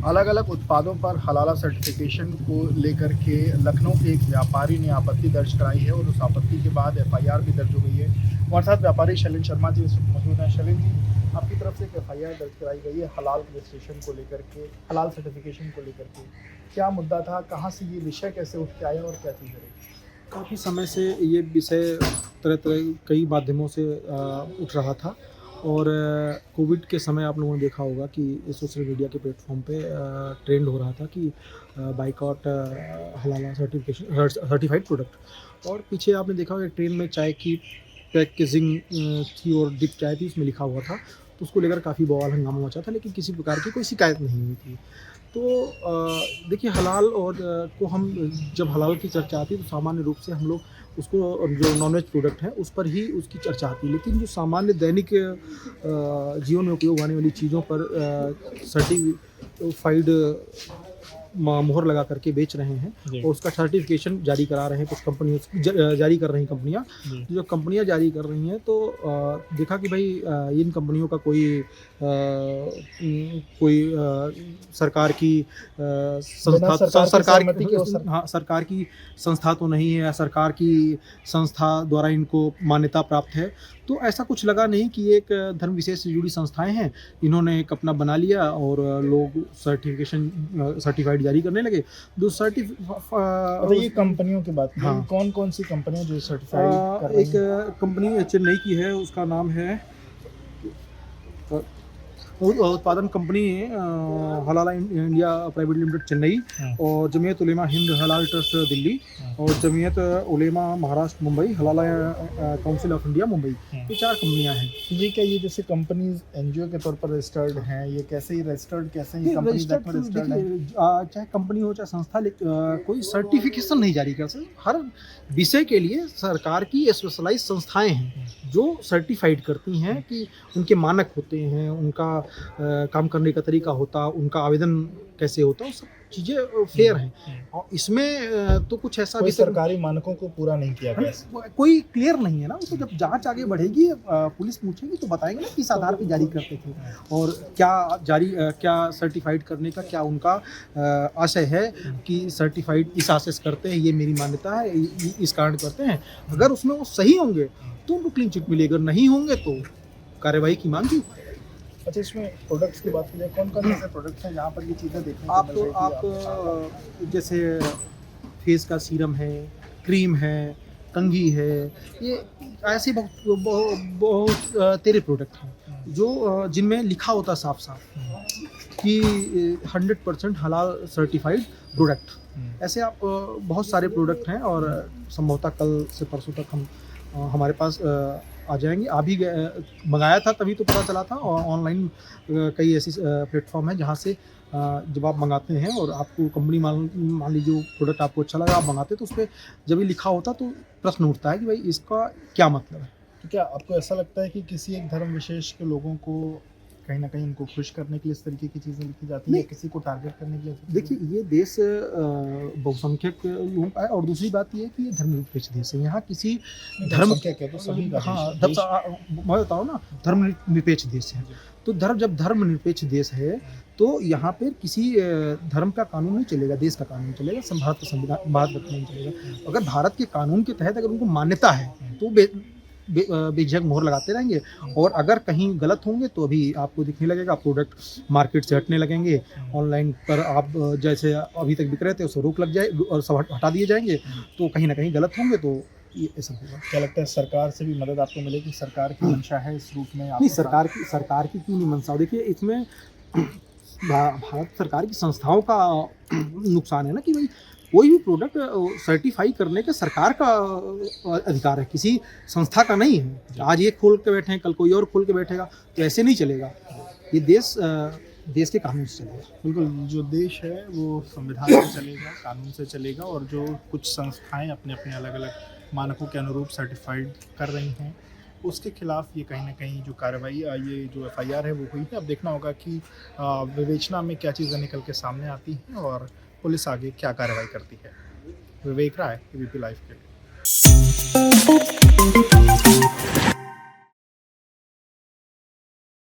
अलग अलग उत्पादों पर हलाला सर्टिफिकेशन को लेकर के लखनऊ के एक व्यापारी ने आपत्ति दर्ज कराई है और उस आपत्ति के बाद एफआईआर भी दर्ज हो गई है। हमारे साथ व्यापारी शैलेन शर्मा जी इस वक्त मौजूद हैं। शैलेन जी, आपकी तरफ से एक एफआईआर दर्ज कराई गई है हलाल रजिस्ट्रेशन को लेकर के, हलाल सर्टिफिकेशन को लेकर के, क्या मुद्दा था, कहाँ से ये विषय कैसे उठ के आया और क्या चीज़ है? काफ़ी समय से ये विषय तरह तरह कई माध्यमों से उठ रहा था और कोविड के समय आप लोगों ने देखा होगा कि सोशल मीडिया के प्लेटफॉर्म पे ट्रेंड हो रहा था कि बाइकआउट हलाला सर्टिफाइड प्रोडक्ट। और पीछे आपने देखा होगा ट्रेन में चाय की पैकेजिंग थी और डिप चाय थी, इसमें लिखा हुआ था, तो उसको लेकर काफ़ी बवाल हंगामा मचा था, लेकिन किसी प्रकार की कोई शिकायत नहीं हुई थी। तो देखिए हलाल और को हम जब हलाल की चर्चा आती है तो सामान्य रूप से हम लोग उसको जो नॉनवेज प्रोडक्ट है उस पर ही उसकी चर्चा आती है, लेकिन जो सामान्य दैनिक जीवन में उपयोग आने वाली चीज़ों पर सर्टिफाइड मोहर लगा करके बेच रहे हैं और उसका सर्टिफिकेशन जारी करा रहे हैं कुछ कंपनियों जारी कर रही हैं कंपनियां। जो कंपनियां जारी कर रही हैं तो देखा कि भाई इन कंपनियों का सरकार की सरकार की संस्था तो नहीं है, सरकार की संस्था द्वारा इनको मान्यता प्राप्त है, तो ऐसा कुछ लगा नहीं कि एक धर्म विशेष से जुड़ी संस्थाएं हैं, इन्होंने एक अपना बना लिया और लोग सर्टिफाइड जारी करने लगे। ये कंपनियों की बात करें, हाँ, कौन कौन सी कंपनियां जो सर्टिफाइड कर रही हैं? एक कंपनी चेन्नई की है, उसका नाम है उत्पादन company Halala India private limited Chennai और जमीयत उलेमा हिंद हलाल ट्रस्ट दिल्ली और Jamiat Ulema Maharashtra Mumbai, Halala council of India Mumbai, ये 4 कंपनियां हैं। जी, क्या ये जैसे कंपनीज एनजीओ के तौर पर रजिस्टर्ड हैं? ये कैसे ही रजिस्टर्ड, कैसे ही कंपनी एक्ट में रजिस्टर्ड है? चाहे कंपनी हो चाहे संस्था, कोई सर्टिफिकेशन नहीं जारी कर सकते। हर विषय के लिए सरकार की स्पेशलाइज संस्थाएं हैं जो सर्टिफाइड करती हैं कि उनके मानक होते हैं, उनका काम करने का तरीका होता, उनका आवेदन कैसे होता, वो सब चीज़ें फेयर हैं। और इसमें तो कुछ ऐसा कोई सरकारी मानकों को पूरा नहीं किया गया, कोई क्लियर नहीं है ना। तो जब जांच आगे बढ़ेगी, पुलिस पूछेगी तो बताएंगे ना किस आधार पर जारी करते थे और क्या सर्टिफाइड करने का क्या उनका आशय है कि सर्टिफाइड इस आशय से करते हैं, ये मेरी मान्यता है, इस कारण करते हैं। अगर उसमें वो सही होंगे तो उनको क्लीन चिट मिलेगी, अगर नहीं होंगे तो कार्रवाई की मांग की। अच्छा, इसमें प्रोडक्ट्स की बात की जाए, कौन कौन से प्रोडक्ट्स हैं जहाँ पर ये चीज़ें देखने को मिल रही थी? आप जैसे फेस का सीरम है, क्रीम है, कंघी है, ये ऐसे बहुत तेरे प्रोडक्ट हैं जो जिनमें लिखा होता साफ साफ कि 100% हलाल सर्टिफाइड प्रोडक्ट। ऐसे आप बहुत सारे प्रोडक्ट हैं और संभवतः कल से परसों तक हमारे पास आ जाएंगे। अभी मंगाया था तभी तो पता चला था, और ऑनलाइन कई ऐसी प्लेटफॉर्म है जहाँ से जब आप मंगाते हैं और आपको कंपनी मान लीजिए प्रोडक्ट आपको अच्छा लगा, आप मंगाते तो उस पर जब ये लिखा होता तो प्रश्न उठता है कि भाई इसका क्या मतलब है। तो क्या आपको ऐसा लगता है कि किसी एक धर्म विशेष के लोगों को कहीं ना कहीं उनको खुश करने के लिए इस तरीके की चीज़ें लिखी जाती हैं, किसी को टारगेट करने के लिए? देखिए, ये देश बहुसंख्यक लोगों का है और दूसरी बात ये है कि ये धर्मनिरपेक्ष देश है। यहाँ किसी धर्म तो सभी का हाँ, मैं बताऊँ ना, धर्मनिरपेक्ष देश है। तो जब धर्मनिरपेक्ष देश है तो यहाँ पे किसी धर्म का कानून नहीं चलेगा, देश का कानून चलेगा, भारत का संविधान, भारत का नहीं चलेगा। अगर भारत के कानून के तहत अगर उनको मान्यता है तो बेझिझक मोहर लगाते रहेंगे, और अगर कहीं गलत होंगे तो अभी आपको दिखने लगेगा, प्रोडक्ट मार्केट से हटने लगेंगे। ऑनलाइन पर आप जैसे अभी तक बिक रहे थे उसे रोक लग जाए और सब हटा दिए जाएंगे, तो कहीं ना कहीं गलत होंगे तो ये ऐसा होगा। क्या लगता है सरकार से भी मदद आपको मिलेगी? सरकार की मंशा है इस रूप में? नहीं, सरकार की क्यों नहीं मंशा? देखिए, इसमें भारत सरकार की संस्थाओं का नुकसान है ना कि भाई कोई भी प्रोडक्ट सर्टिफाई करने का सरकार का अधिकार है, किसी संस्था का नहीं है। आज ये खोल के बैठे हैं, कल कोई और खोल के बैठेगा, तो ऐसे नहीं चलेगा। ये देश के कानून से चलेगा। बिल्कुल, जो देश है वो संविधान से चलेगा, कानून से चलेगा, और जो कुछ संस्थाएं अपने अपने अलग अलग मानकों के अनुरूप सर्टिफाइड कर रही हैं उसके खिलाफ ये कहीं ना कहीं जो कार्रवाई, ये जो एफआईआर है वो हुई है। अब देखना होगा कि विवेचना में क्या चीज़ें निकल के सामने आती हैं और पुलिस आगे क्या कार्रवाई करती है। विवेक राय, एबीपी लाइव के लिए।